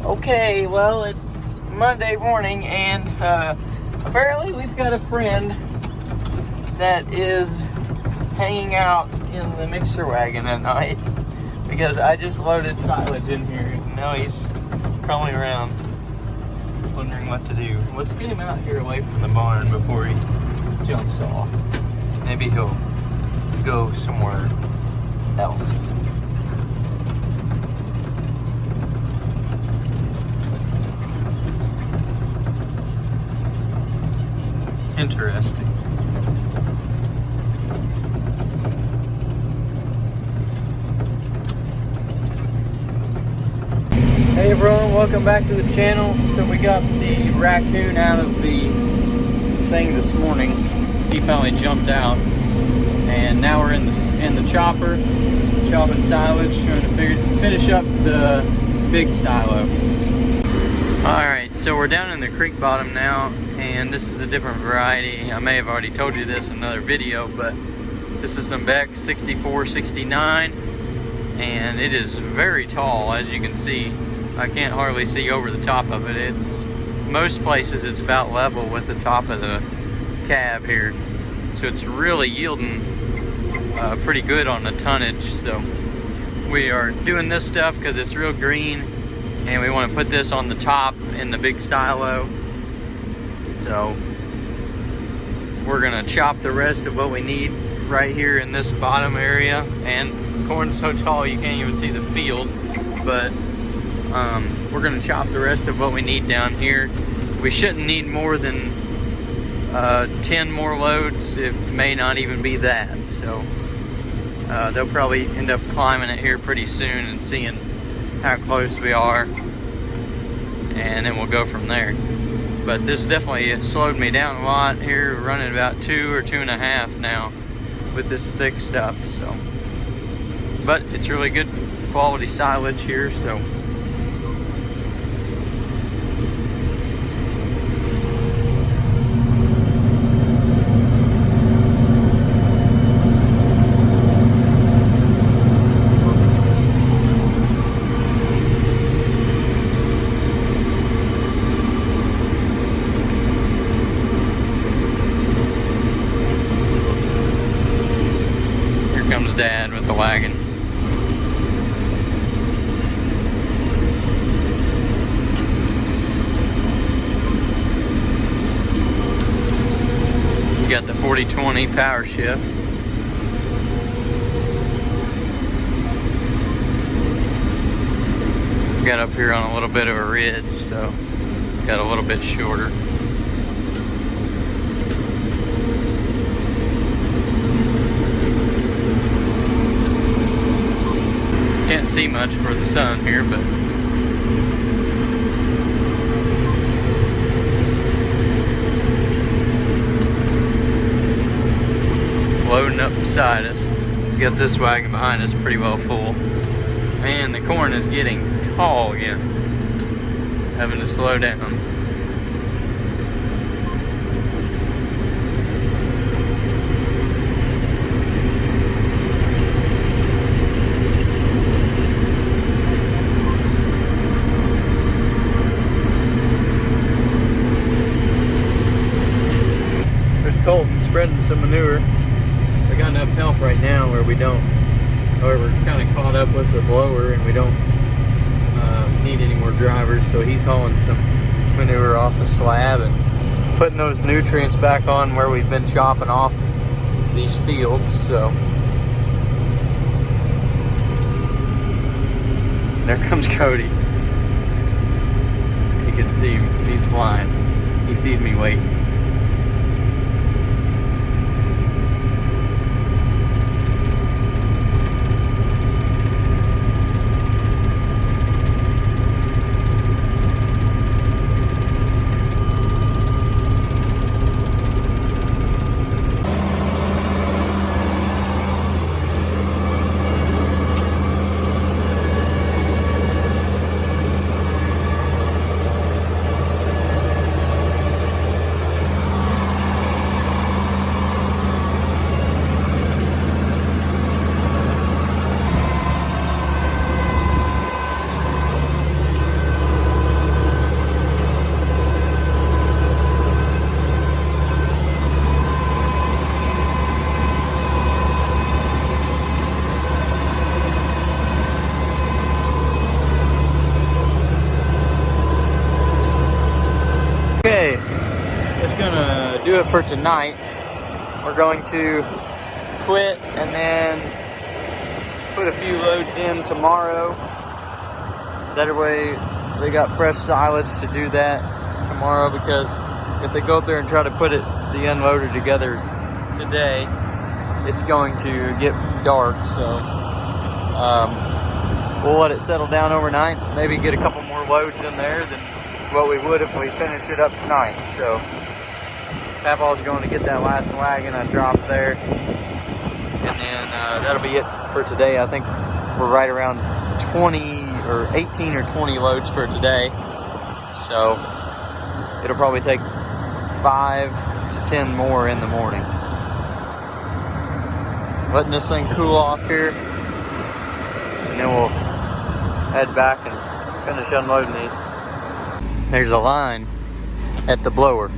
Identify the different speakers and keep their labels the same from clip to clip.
Speaker 1: Okay, well, it's Monday morning, and apparently we've got a friend that is hanging out in the mixer wagon at night because I just loaded silage in here, and now he's crawling around wondering what to do. Let's get him out here away from the barn before he jumps off. Maybe he'll go somewhere else. Interesting. Hey everyone, welcome back to the channel. So we got the raccoon out of the thing this morning. He finally jumped out, and now we're in the chopper, chopping silage, trying to finish up the big silo. Alright, so we're down in the creek bottom now, and this is a different variety. I may have already told you this in another video, but this is some Beck 6469, and it is very tall, as you can see. I can't hardly see over the top of it. Most places it's about level with the top of the cab here, so it's really yielding pretty good on the tonnage. So we are doing this stuff because it's real green, and we want to put this on the top in the big silo. So we're gonna chop the rest of what we need right here in this bottom area. And corn's so tall you can't even see the field, but we're gonna chop the rest of what we need down here. We shouldn't need more than 10 more loads. It may not even be that. So they'll probably end up climbing it here pretty soon and seeing how close we are, and then we'll go from there. But this definitely slowed me down a lot here. We're running about 2 or 2.5 now with this thick stuff. So, but it's really good quality silage here. So Dad with the wagon. He's got the 40/20 power shift. Got up here on a little bit of a ridge, so got a little bit shorter. Can't see much for the sun here, but loading up beside us. We got this wagon behind us pretty well full. Man, the corn is getting tall again. Having to slow down. Colton spreading some manure. We got enough help right now where we're kind of caught up with the blower, and we don't need any more drivers. So he's hauling some manure off the slab and putting those nutrients back on where we've been chopping off these fields. So there comes Cody. You can see him. He's flying. He sees me waiting. do it for tonight. We're going to quit and then put a few loads in tomorrow. That way they got fresh silage to do that tomorrow, because if they go up there and try to put the unloader together today, it's going to get dark. So we'll let it settle down overnight, maybe get a couple more loads in there than what we would if we finish it up tonight. So Papaw's going to get that last wagon I dropped there, and then that'll be it for today. I think we're right around 20 or 18 or 20 loads for today, so it'll probably take 5 to 10 more in the morning. Letting this thing cool off here, and then we'll head back and finish unloading these. There's a line at the blower.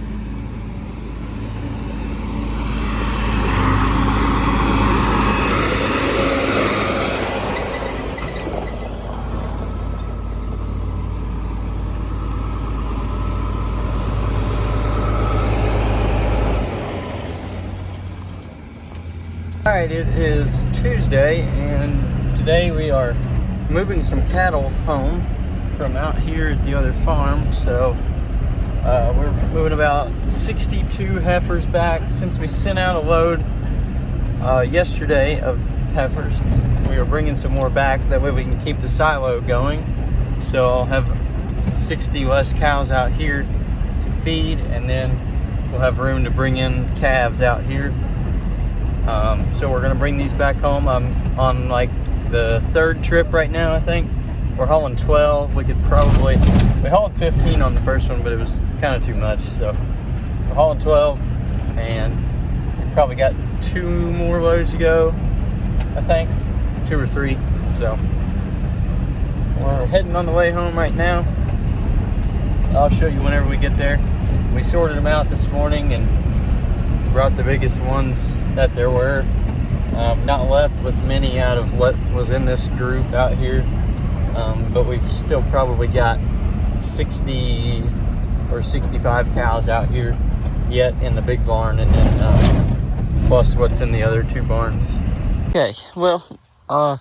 Speaker 1: Alright, it is Tuesday, and today we are moving some cattle home from out here at the other farm. So we're moving about 62 heifers back since we sent out a load yesterday of heifers. We are bringing some more back, that way we can keep the silo going. So I'll have 60 less cows out here to feed, and then we'll have room to bring in calves out here. So we're gonna bring these back home. I'm on like the third trip right now, I think. We're hauling 12. We hauled 15 on the first one, but it was kind of too much. So we're hauling 12, and we've probably got 2 more loads to go, I think, 2 or 3. So we're heading on the way home right now. I'll show you whenever we get there. We sorted them out this morning and brought the biggest ones that there were. Not left with many out of what was in this group out here, but we've still probably got 60 or 65 cows out here yet in the big barn, and then plus what's in the other 2 barns. Okay, well, I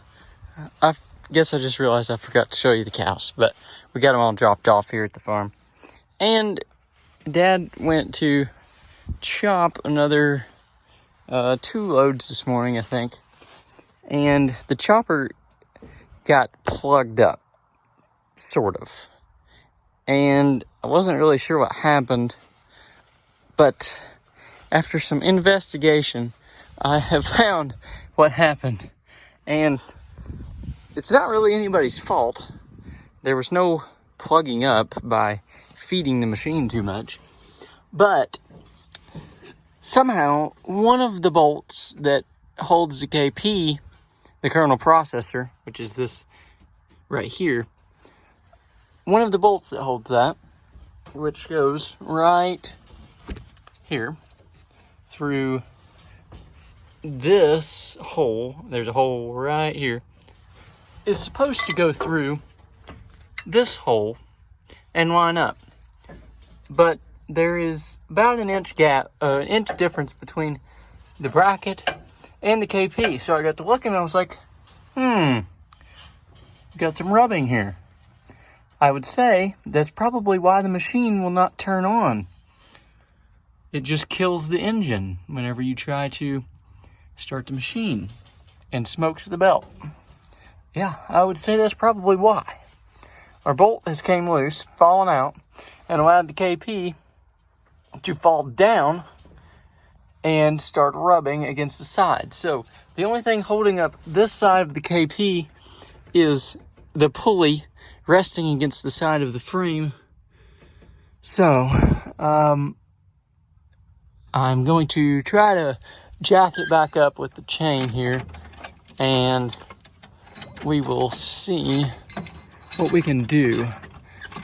Speaker 1: guess I just realized I forgot to show you the cows, but we got them all dropped off here at the farm. And Dad went to chop another 2 loads this morning, I think, and the chopper got plugged up, sort of, and I wasn't really sure what happened, but after some investigation I have found what happened, and it's not really anybody's fault. There was no plugging up by feeding the machine too much, but somehow one of the bolts that holds the KP, the kernel processor, which is this right here, one of the bolts that holds that, which goes right here through this hole, there's a hole right here, is supposed to go through this hole and line up. But there is about an inch gap, inch difference between the bracket and the KP. So I got to looking and I was like, got some rubbing here. I would say that's probably why the machine will not turn on. It just kills the engine whenever you try to start the machine and smokes the belt. Yeah, I would say that's probably why. Our bolt has came loose, fallen out, and allowed the KP to fall down and start rubbing against the side. So the only thing holding up this side of the KP is the pulley resting against the side of the frame. So I'm going to try to jack it back up with the chain here, and we will see what we can do.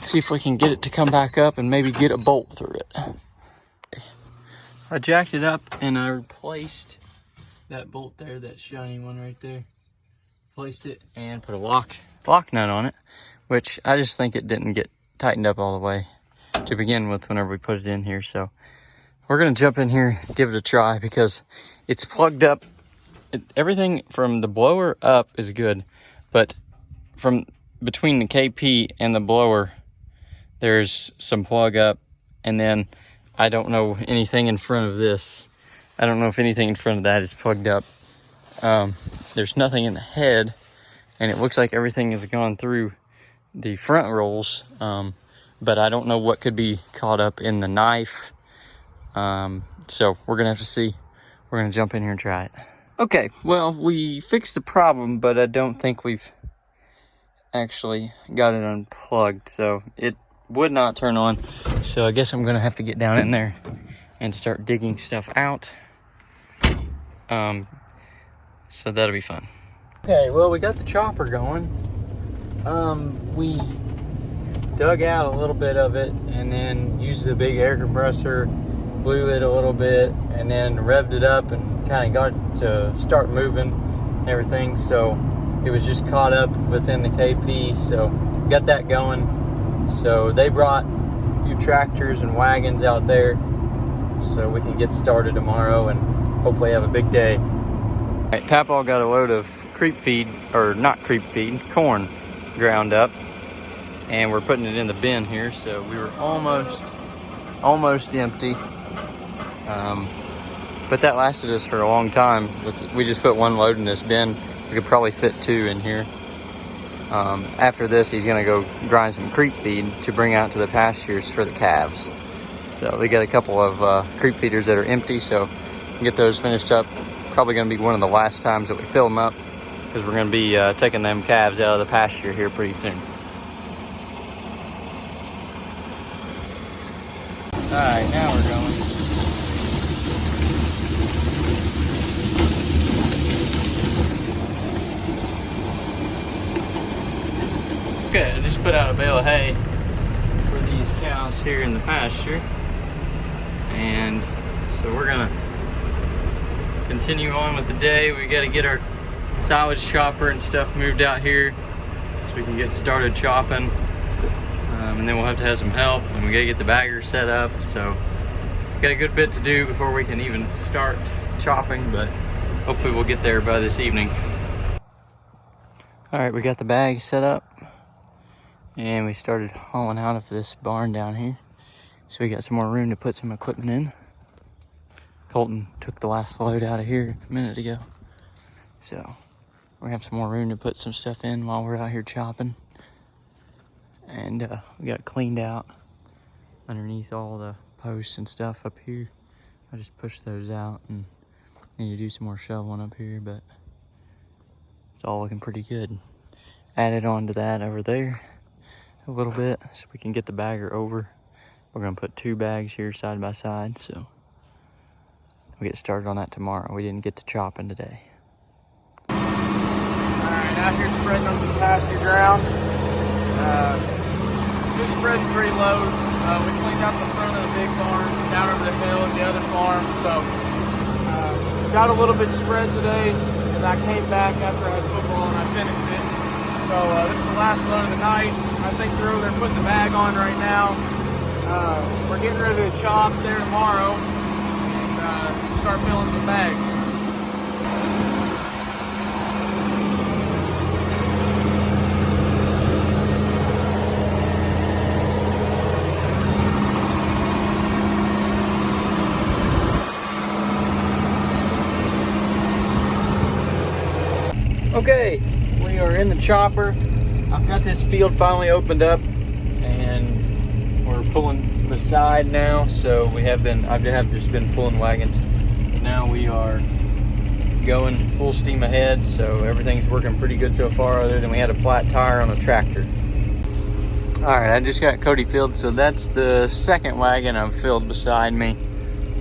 Speaker 1: See if we can get it to come back up and maybe get a bolt through it. I jacked it up and I replaced that bolt there, that shiny one right there. Placed it and put a lock nut on it, which I just think it didn't get tightened up all the way to begin with whenever we put it in here. So We're gonna jump in here, give it a try, because it's plugged up. Everything from the blower up is good, but from between the KP and the blower, there's some plug up, and then I don't know anything in front of this. I don't know if anything in front of that is plugged up. There's nothing in the head, and it looks like everything has gone through the front rolls, but I don't know what could be caught up in the knife. So we're gonna have to see. We're gonna jump in here and try it. Okay, well, we fixed the problem, but I don't think we've actually got it unplugged, so it would not turn on. So I guess I'm gonna have to get down in there and start digging stuff out. So that'll be fun. Okay, well, we got the chopper going. We dug out a little bit of it and then used the big air compressor, blew it a little bit, and then revved it up and kind of got it to start moving and everything. So it was just caught up within the KP, so got that going. So they brought a few tractors and wagons out there so we can get started tomorrow and hopefully have a big day. All right, Papaw got a load of creep feed, or not creep feed, corn ground up, and we're putting it in the bin here. So we were almost empty, but that lasted us for a long time. We just put one load in this bin. We could probably fit 2 in here. After this, he's gonna go grind some creep feed to bring out to the pastures for the calves. So we got a couple of creep feeders that are empty, so we'll get those finished up. Probably gonna be one of the last times that we fill them up, because we're gonna be taking them calves out of the pasture here pretty soon. All right, now we're going. Okay, I just put out a bale of hay for these cows here in the pasture, and so we're gonna continue on with the day. We got to get our silage chopper and stuff moved out here so we can get started chopping, and then we'll have to have some help, and we got to get the bagger set up. So got a good bit to do before we can even start chopping, but hopefully we'll get there by this evening. All right, we got the bag set up, and we started hauling out of this barn down here, so we got some more room to put some equipment in. Colton took the last load out of here a minute ago, so we have some more room to put some stuff in while we're out here chopping. And we got cleaned out underneath all the posts and stuff up here. I just pushed those out and need to do some more shoveling up here, but it's all looking pretty good. Added on to that over there a little bit so we can get the bagger over. We're gonna put 2 bags here side by side, so we'll get started on that tomorrow. We didn't get to chopping today. All right, out here spreading on some pasture ground. Just spreading 3 loads. We cleaned out the front of the big barn, down over the hill and the other farm, so got a little bit spread today, and I came back after I had football and I finished it. So this is the last load of the night. I think they're over there putting the bag on right now. We're getting ready to chop there tomorrow and start filling some bags. Okay, we are in the chopper. I've got this field finally opened up, and we're pulling beside now. So I have just been pulling wagons. Now we are going full steam ahead. So everything's working pretty good so far, other than we had a flat tire on a tractor. All right, I just got Cody filled. So that's the second wagon I've filled beside me.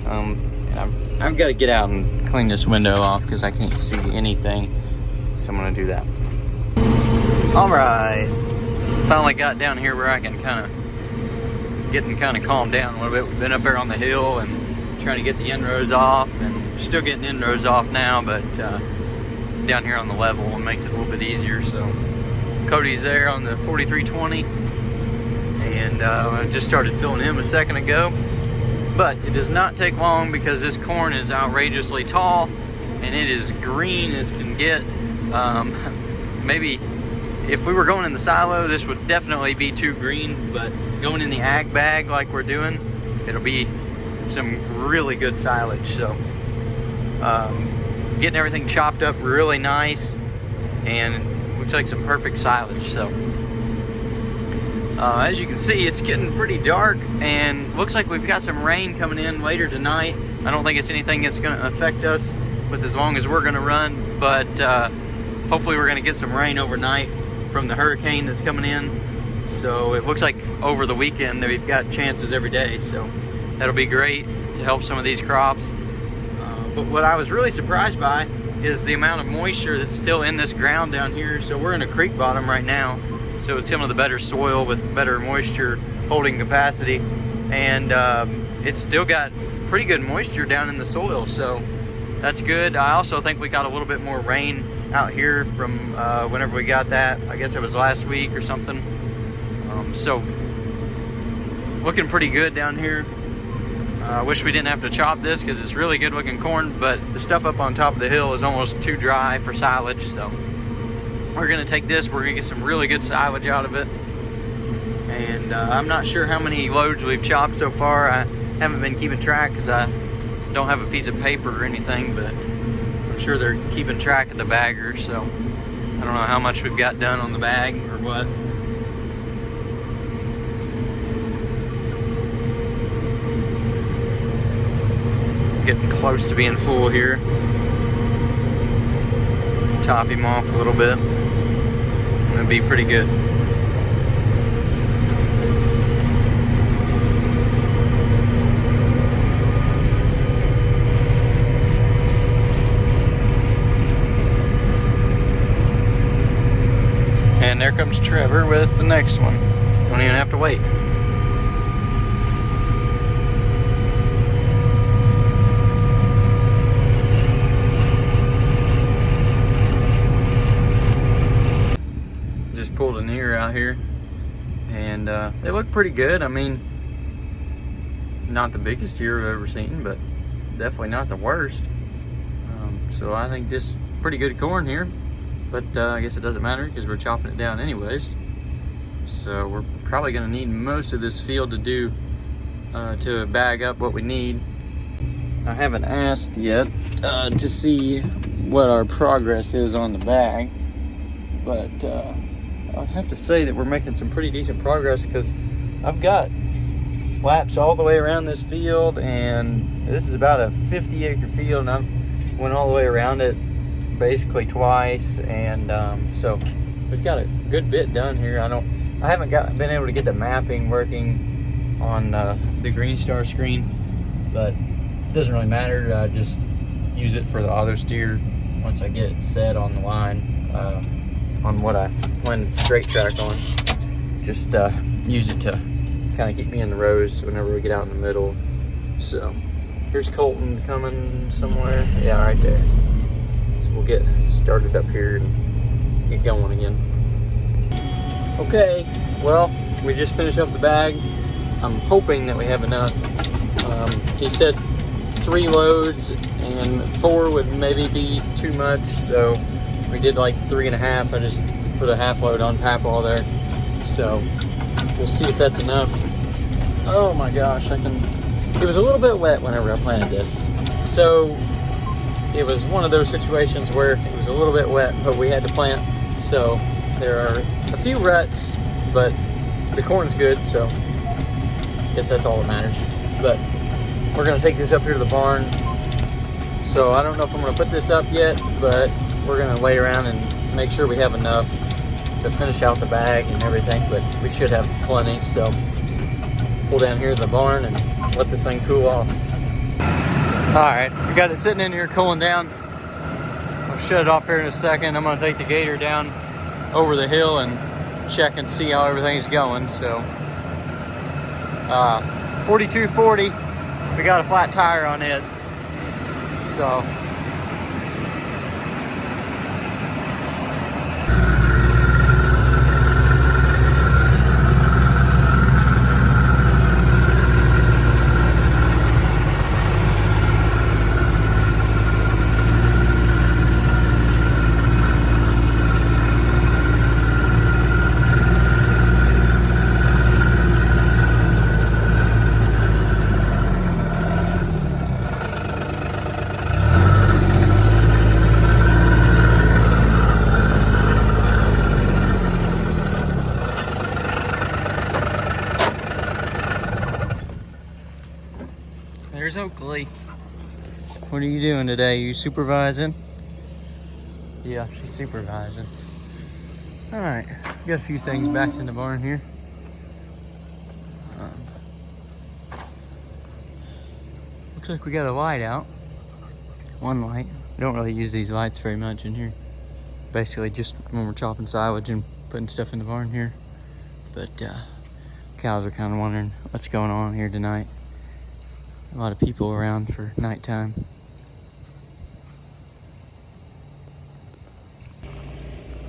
Speaker 1: And I've got to get out and clean this window off because I can't see anything. So I'm gonna do that. All right, finally got down here where I can kind of calm down a little bit. We've been up there on the hill and trying to get the end-rows off, and still getting end-rows off now, but down here on the level it makes it a little bit easier. So Cody's there on the 4320, and I just started filling him a second ago. But it does not take long because this corn is outrageously tall and it is green as can get. Maybe if we were going in the silo, this would definitely be too green, but going in the ag bag like we're doing, it'll be some really good silage. So getting everything chopped up really nice, and looks like some perfect silage. So as you can see, it's getting pretty dark, and looks like we've got some rain coming in later tonight. I don't think it's anything that's going to affect us with as long as we're going to run, but hopefully we're going to get some rain overnight from the hurricane that's coming in. So it looks like over the weekend that we've got chances every day, so that'll be great to help some of these crops. But what I was really surprised by is the amount of moisture that's still in this ground down here. So we're in a creek bottom right now, so it's some of the better soil with better moisture holding capacity, and it's still got pretty good moisture down in the soil, so that's good. I also think we got a little bit more rain out here from whenever we got that. I guess it was last week or something. So looking pretty good down here. I wish we didn't have to chop this because it's really good looking corn, but the stuff up on top of the hill is almost too dry for silage. So we're gonna take this, we're gonna get some really good silage out of it. And I'm not sure how many loads we've chopped so far. I haven't been keeping track because I don't have a piece of paper or anything, but I'm sure they're keeping track of the bagger, so I don't know how much we've got done on the bag or what. Getting close to being full here. Top him off a little bit. That'd be pretty good. And there comes Trevor with the next one. Don't even have to wait. Just pulled an ear out here, and they look pretty good. I mean, not the biggest ear I've ever seen, but definitely not the worst. So I think this is pretty good corn here. But I guess it doesn't matter because we're chopping it down anyways. So we're probably going to need most of this field to do to bag up what we need. I haven't asked yet to see what our progress is on the bag, but I'd have to say that we're making some pretty decent progress because I've got laps all the way around this field, and this is about a 50-acre field, and I've went all the way around it basically twice, and so we've got a good bit done here. I haven't been able to get the mapping working on the Green Star screen, but it doesn't really matter. I just use it for the auto steer once I get it set on the line on what I plan to straight track on. Just use it to kind of keep me in the rows whenever we get out in the middle. So here's Colton coming somewhere. Yeah, right there. We'll get started up here and get going again. Okay, well, we just finished up the bag. I'm hoping that we have enough. He said 3 loads, and 4 would maybe be too much, so we did like 3.5. I just put a half load on Papal there, so we'll see if that's enough. Oh my gosh, it was a little bit wet whenever I planted this, so it was one of those situations where it was a little bit wet, but we had to plant. So there are a few ruts, but the corn's good, so I guess that's all that matters. But we're gonna take this up here to the barn. So I don't know if I'm gonna put this up yet, but we're gonna lay around and make sure we have enough to finish out the bag and everything, but we should have plenty. So pull down here to the barn and let this thing cool off. Alright, we got it sitting in here cooling down. I'll shut it off here in a second. I'm going to take the gator down over the hill and check and see how everything's going. So 4240, we got a flat tire on it. So there's Oakley. What are you doing today? You supervising? Yeah, she's supervising. All right, got a few things backed in the barn here. Looks like we got a light out. One light. We don't really use these lights very much in here. Basically just when we're chopping silage and putting stuff in the barn here. But cows are kind of wondering what's going on here tonight. A lot of people around for nighttime.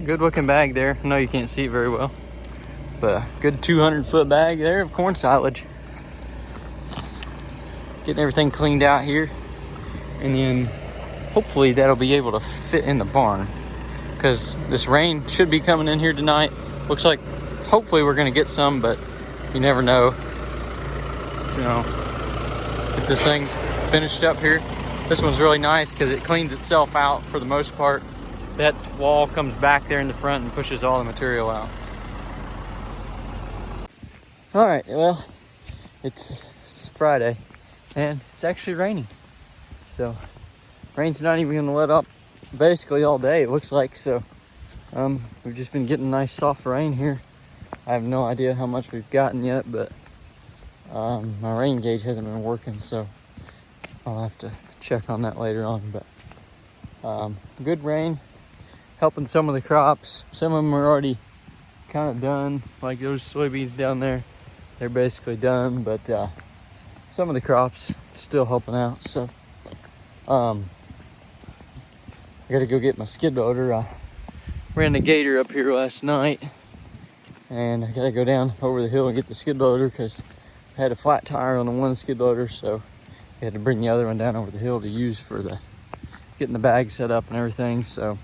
Speaker 1: Good looking bag there. I know you can't see it very well, but a good 200-foot bag there of corn silage. Getting everything cleaned out here, and then hopefully that'll be able to fit in the barn, because this rain should be coming in here tonight. Looks like hopefully we're gonna get some, but you never know. So get this thing finished up here. This one's really nice because it cleans itself out for the most part. That wall comes back there in the front and pushes all the material out. All right, well, it's Friday and it's actually raining. So rain's not even gonna let up basically all day, it looks like. So we've just been getting nice soft rain here. I have no idea how much we've gotten yet, but my rain gauge hasn't been working, so I'll have to check on that later on. But good rain, helping some of the crops. Some of them are already kind of done, like those soybeans down there. They're basically done, but some of the crops still helping out. So I gotta go get my skid loader. I ran the gator up here last night, and I gotta go down over the hill and get the skid loader because I had a flat tire on the one skid loader, so I had to bring the other one down over the hill to use for the getting the bag set up and everything. So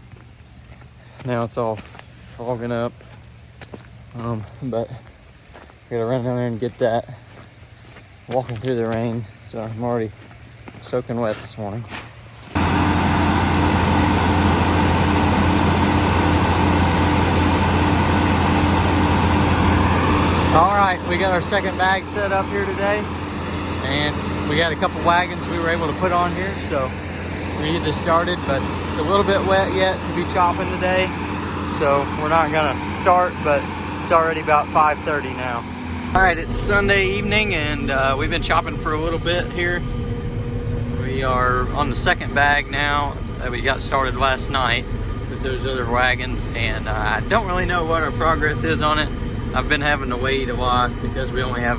Speaker 1: now it's all fogging up, but I gotta run down there and get that. Walking through the rain, so I'm already soaking wet this morning. All right, we got our second bag set up here today, and we got a couple wagons we were able to put on here, so we get this started. But it's a little bit wet yet to be chopping today, so we're not gonna start, but it's already about 5:30 now. All right, it's Sunday evening, and we've been chopping for a little bit here. We are on the second bag now that we got started last night with those other wagons, and I don't really know what our progress is on it. I've been having to wait a lot because we only have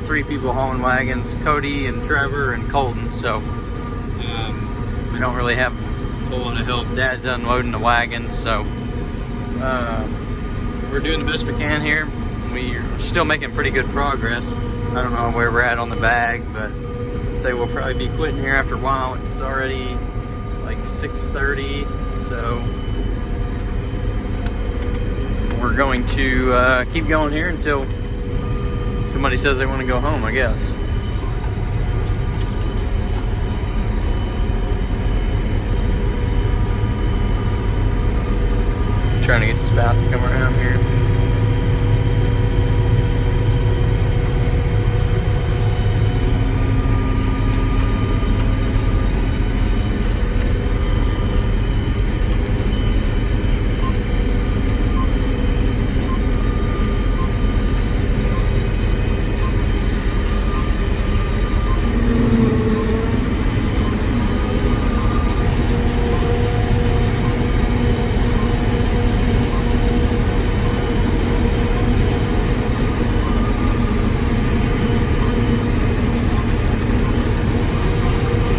Speaker 1: 3 people hauling wagons, Cody and Trevor and Colton, so we don't really have a whole lot of help. Dad's unloading the wagons, so we're doing the best we can here. We're still making pretty good progress. I don't know where we're at on the bag, but I'd say we'll probably be quitting here after a while. It's already like 6:30, so we're going to keep going here until somebody says they want to go home, I guess. I'm trying to get the spout to come around here.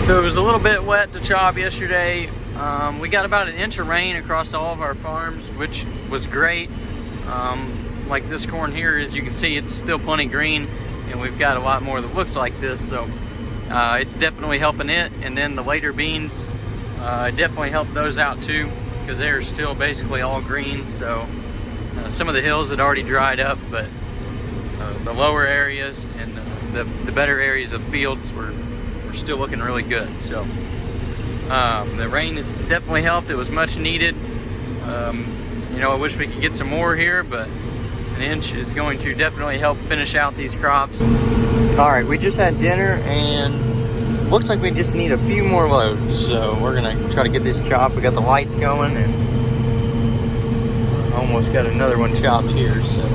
Speaker 1: So it was a little bit wet to chop yesterday. We got about an inch of rain across all of our farms, which was great. Like this corn here, as you can see, it's still plenty green, and we've got a lot more that looks like this, so it's definitely helping it. And then the later beans definitely helped those out too, because they're still basically all green. So some of the hills had already dried up, but the lower areas and the better areas of the fields were still looking really good. So the rain has definitely helped. It was much needed. You know, I wish we could get some more here, but an inch is going to definitely help finish out these crops. All right, we just had dinner, and looks like we just need a few more loads, so we're gonna try to get this chopped. We got the lights going and almost got another one chopped here, so.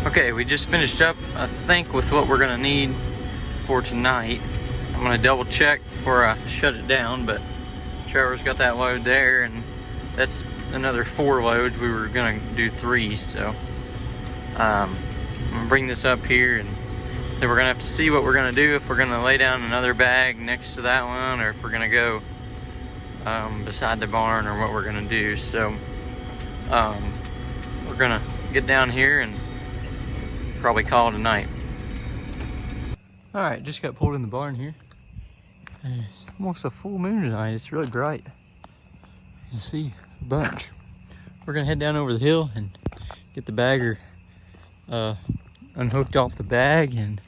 Speaker 1: Okay, we just finished up, I think, with what we're gonna need for tonight. I'm gonna double check before I shut it down, but Trevor's got that load there, and that's another 4 loads. We were gonna do 3, so I'm gonna bring this up here, and then we're gonna have to see what we're gonna do, if we're gonna lay down another bag next to that one, or if we're gonna go beside the barn, or what we're gonna do. So we're gonna get down here and probably call it a night. All right, just got pulled in the barn here. It's almost a full moon tonight. It's really bright. You can see a bunch. We're gonna head down over the hill and get the bagger unhooked off the bag, and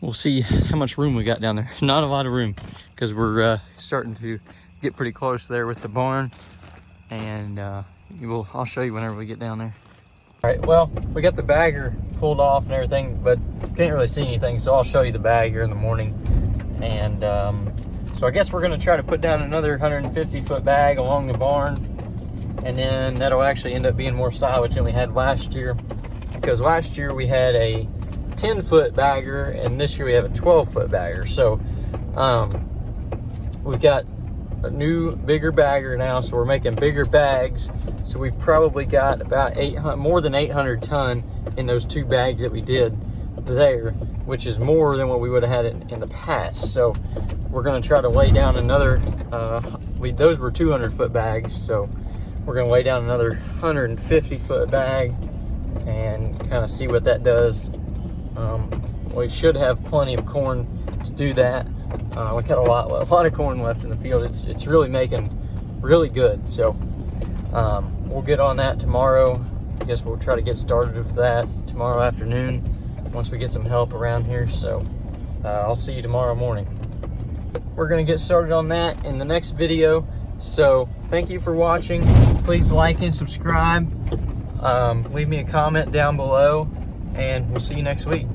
Speaker 1: we'll see how much room we got down there. Not a lot of room, because we're starting to get pretty close there with the barn, and I'll show you whenever we get down there. All right, well, we got the bagger pulled off and everything, but can't really see anything, so I'll show you the bag here in the morning. And so I guess we're gonna try to put down another 150-foot bag along the barn, and then that'll actually end up being more silage than we had last year, because last year we had a 10-foot bagger, and this year we have a 12-foot bagger. So we've got a new, bigger bagger now, so we're making bigger bags. So we've probably got about more than 800 ton in those 2 bags that we did there, which is more than what we would have had in the past. So we're going to try to lay down another, those were 200-foot bags, so we're going to lay down another 150-foot bag and kind of see what that does. We should have plenty of corn to do that. We got a lot of corn left in the field. It's really making really good. So we'll get on that tomorrow. I guess we'll try to get started with that tomorrow afternoon once we get some help around here. So I'll see you tomorrow morning. We're gonna get started on that in the next video. So thank you for watching. Please like and subscribe. Leave me a comment down below, and we'll see you next week.